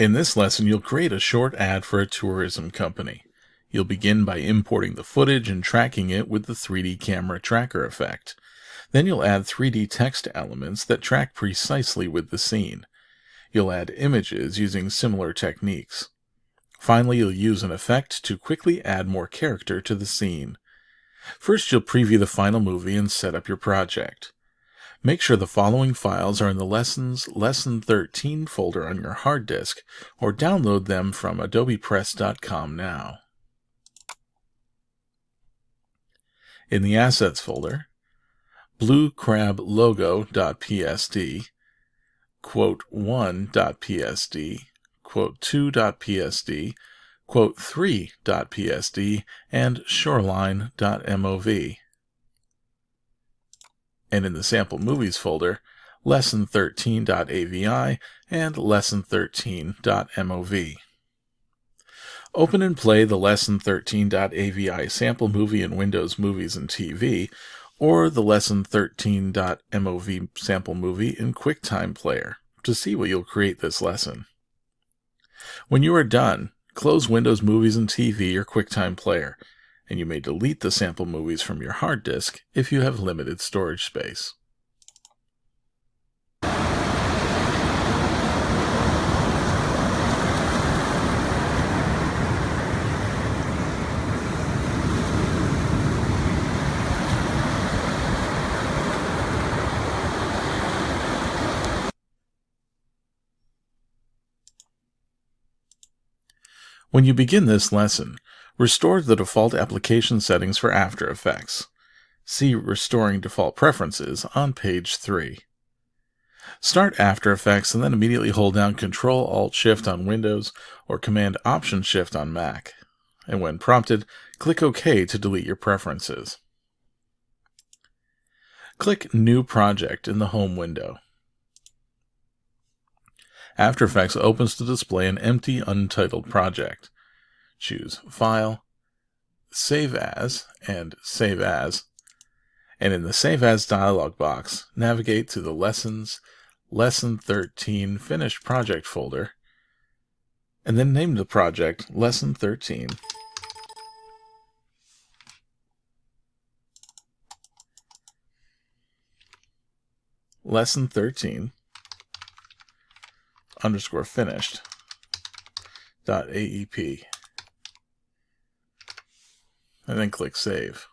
In this lesson, you'll create a short ad for a tourism company. You'll begin by importing the footage and tracking it with the 3D camera tracker effect. Then you'll add 3D text elements that track precisely with the scene. You'll add images using similar techniques. Finally, you'll use an effect to quickly add more character to the scene. First, you'll preview the final movie and set up your project. Make sure the following files are in the Lessons Lesson 13 folder on your hard disk, or download them from adobepress.com now. In the Assets folder, bluecrablogo.psd, quote1.psd, quote2.psd, quote3.psd, and shoreline.mov. And in the Sample Movies folder, lesson13.avi and lesson13.mov. Open and play the lesson13.avi sample movie in Windows Movies and TV, or the lesson13.mov sample movie in QuickTime Player to see what you'll create this lesson. When you are done, close Windows Movies and TV or QuickTime Player, and you may delete the sample movies from your hard disk if you have limited storage space. When you begin this lesson, restore the default application settings for After Effects. See Restoring Default Preferences on page 3. Start After Effects and then immediately hold down Ctrl-Alt-Shift on Windows or Command-Option-Shift on Mac. And when prompted, click OK to delete your preferences. Click New Project in the Home window. After Effects opens to display an empty, untitled project. Choose File, Save As, and Save As, and in the Save As dialog box, navigate to the Lessons Lesson 13 Finished Project folder, and then name the project Lesson 13. Lesson 13 _ finished .aep, and then click Save.